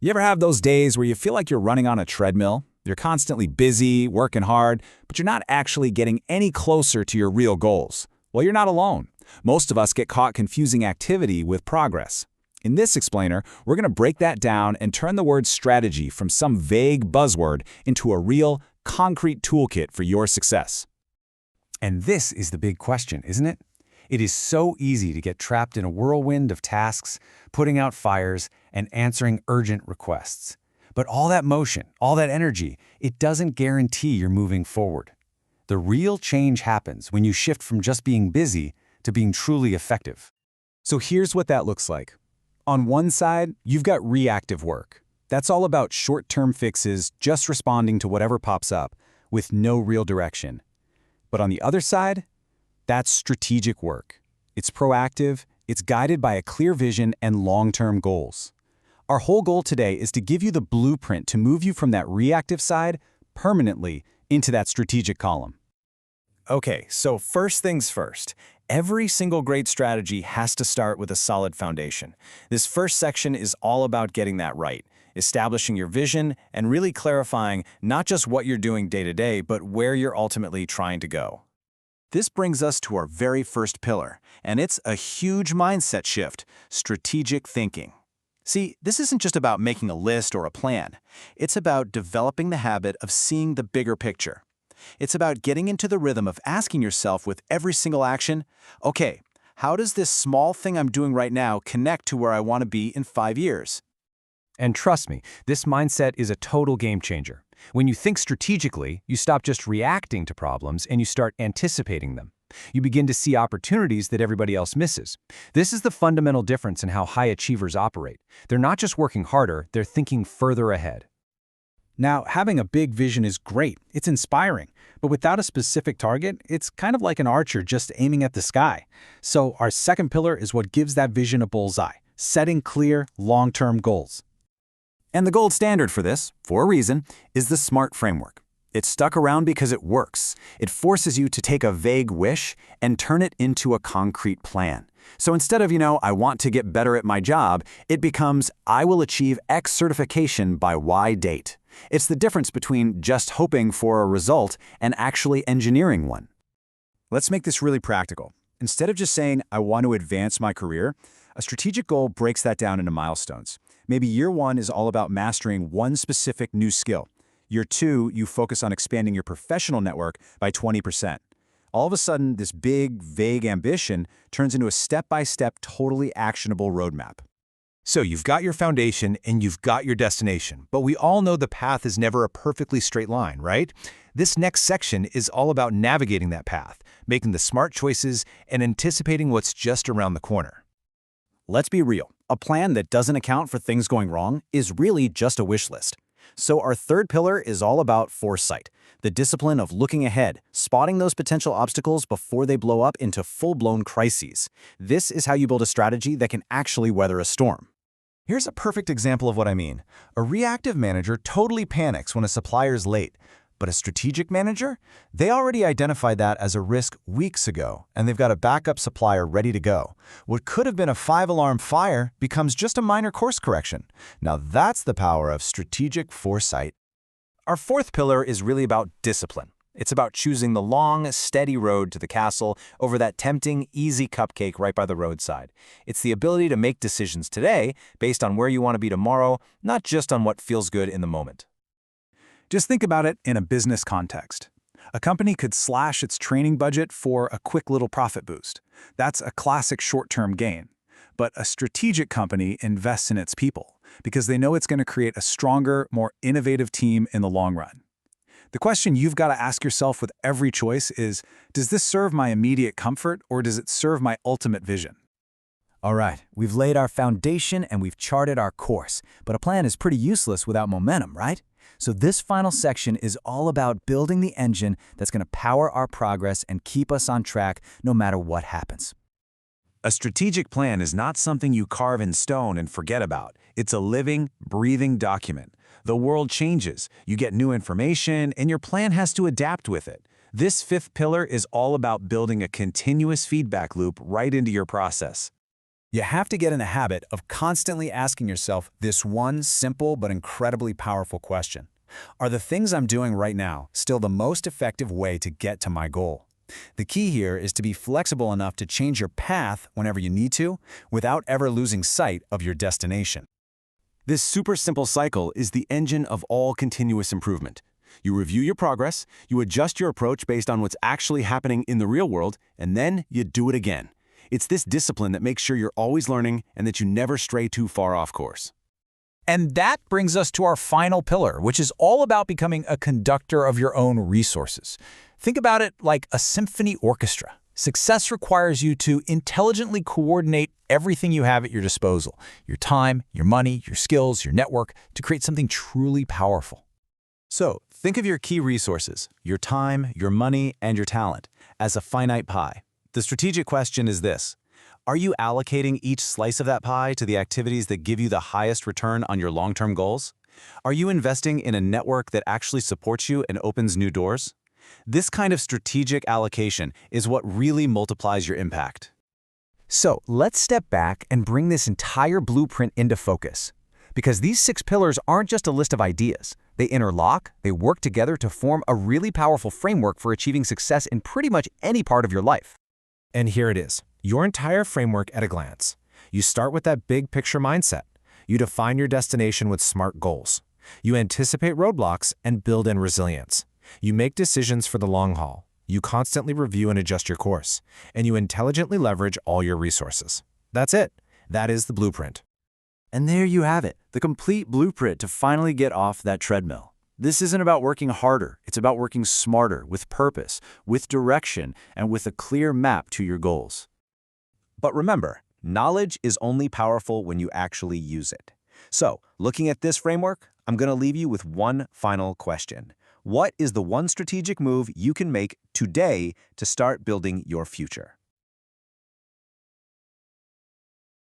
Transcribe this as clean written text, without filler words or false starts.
You ever have those days where you feel like you're running on a treadmill? You're constantly busy, working hard, but you're not actually getting any closer to your real goals. Well, you're not alone. Most of us get caught confusing activity with progress. In this explainer, we're going to break that down and turn the word strategy from some vague buzzword into a real, concrete toolkit for your success. And this is the big question, isn't it? It is so easy to get trapped in a whirlwind of tasks, putting out fires, and answering urgent requests. But all that motion, all that energy, it doesn't guarantee you're moving forward. The real change happens when you shift from just being busy to being truly effective. So here's what that looks like. On one side, you've got reactive work. That's all about short-term fixes, just responding to whatever pops up, with no real direction. But on the other side, that's strategic work. It's proactive, it's guided by a clear vision and long-term goals. Our whole goal today is to give you the blueprint to move you from that reactive side permanently into that strategic column. Okay, so first things first. Every single great strategy has to start with a solid foundation. This first section is all about getting that right, establishing your vision and really clarifying not just what you're doing day to day, but where you're ultimately trying to go. This brings us to our very first pillar, and it's a huge mindset shift: strategic thinking. See, this isn't just about making a list or a plan. It's about developing the habit of seeing the bigger picture. It's about getting into the rhythm of asking yourself with every single action, okay, how does this small thing I'm doing right now connect to where I want to be in 5 years? And trust me, this mindset is a total game changer. When you think strategically, you stop just reacting to problems and you start anticipating them. You begin to see opportunities that everybody else misses. This is the fundamental difference in how high achievers operate. They're not just working harder, they're thinking further ahead. Now, having a big vision is great. It's inspiring. But without a specific target, it's kind of like an archer just aiming at the sky. So our second pillar is what gives that vision a bullseye: setting clear, long-term goals. And the gold standard for this, for a reason, is the SMART framework. It's stuck around because it works. It forces you to take a vague wish and turn it into a concrete plan. So instead of, I want to get better at my job, it becomes, I will achieve X certification by Y date. It's the difference between just hoping for a result and actually engineering one. Let's make this really practical. Instead of just saying, I want to advance my career, a strategic goal breaks that down into milestones. Maybe year 1 is all about mastering one specific new skill. Year 2, you focus on expanding your professional network by 20%. All of a sudden, this big, vague ambition turns into a step-by-step, totally actionable roadmap. So you've got your foundation and you've got your destination, but we all know the path is never a perfectly straight line, right? This next section is all about navigating that path, making the smart choices, and anticipating what's just around the corner. Let's be real. A plan that doesn't account for things going wrong is really just a wish list. So our third pillar is all about foresight, the discipline of looking ahead, spotting those potential obstacles before they blow up into full-blown crises. This is how you build a strategy that can actually weather a storm. Here's a perfect example of what I mean. A reactive manager totally panics when a supplier's late, but a strategic manager? They already identified that as a risk weeks ago, and they've got a backup supplier ready to go. What could have been a 5-alarm fire becomes just a minor course correction. Now that's the power of strategic foresight. Our fourth pillar is really about discipline. It's about choosing the long, steady road to the castle over that tempting, easy cupcake right by the roadside. It's the ability to make decisions today based on where you want to be tomorrow, not just on what feels good in the moment. Just think about it in a business context. A company could slash its training budget for a quick little profit boost. That's a classic short-term gain. But a strategic company invests in its people because they know it's going to create a stronger, more innovative team in the long run. The question you've got to ask yourself with every choice is, does this serve my immediate comfort or does it serve my ultimate vision? All right, we've laid our foundation and we've charted our course, but a plan is pretty useless without momentum, right? So this final section is all about building the engine that's going to power our progress and keep us on track no matter what happens. A strategic plan is not something you carve in stone and forget about. It's a living, breathing document. The world changes, you get new information, and your plan has to adapt with it. This fifth pillar is all about building a continuous feedback loop right into your process. You have to get in the habit of constantly asking yourself this one simple but incredibly powerful question. Are the things I'm doing right now still the most effective way to get to my goal? The key here is to be flexible enough to change your path whenever you need to, without ever losing sight of your destination. This super simple cycle is the engine of all continuous improvement. You review your progress, you adjust your approach based on what's actually happening in the real world, and then you do it again. It's this discipline that makes sure you're always learning and that you never stray too far off course. And that brings us to our final pillar, which is all about becoming a conductor of your own resources. Think about it like a symphony orchestra. Success requires you to intelligently coordinate everything you have at your disposal, your time, your money, your skills, your network, to create something truly powerful. So, think of your key resources, your time, your money, and your talent, as a finite pie. The strategic question is this: are you allocating each slice of that pie to the activities that give you the highest return on your long-term goals? Are you investing in a network that actually supports you and opens new doors? This kind of strategic allocation is what really multiplies your impact. So let's step back and bring this entire blueprint into focus. Because these 6 pillars aren't just a list of ideas. They interlock, they work together to form a really powerful framework for achieving success in pretty much any part of your life. And here it is, your entire framework at a glance. You start with that big picture mindset. You define your destination with SMART goals. You anticipate roadblocks and build in resilience. You make decisions for the long haul. You constantly review and adjust your course. And you intelligently leverage all your resources. That's it. That is the blueprint. And there you have it, the complete blueprint to finally get off that treadmill. This isn't about working harder, it's about working smarter, with purpose, with direction, and with a clear map to your goals. But remember, knowledge is only powerful when you actually use it. So, looking at this framework, I'm going to leave you with one final question. What is the one strategic move you can make today to start building your future?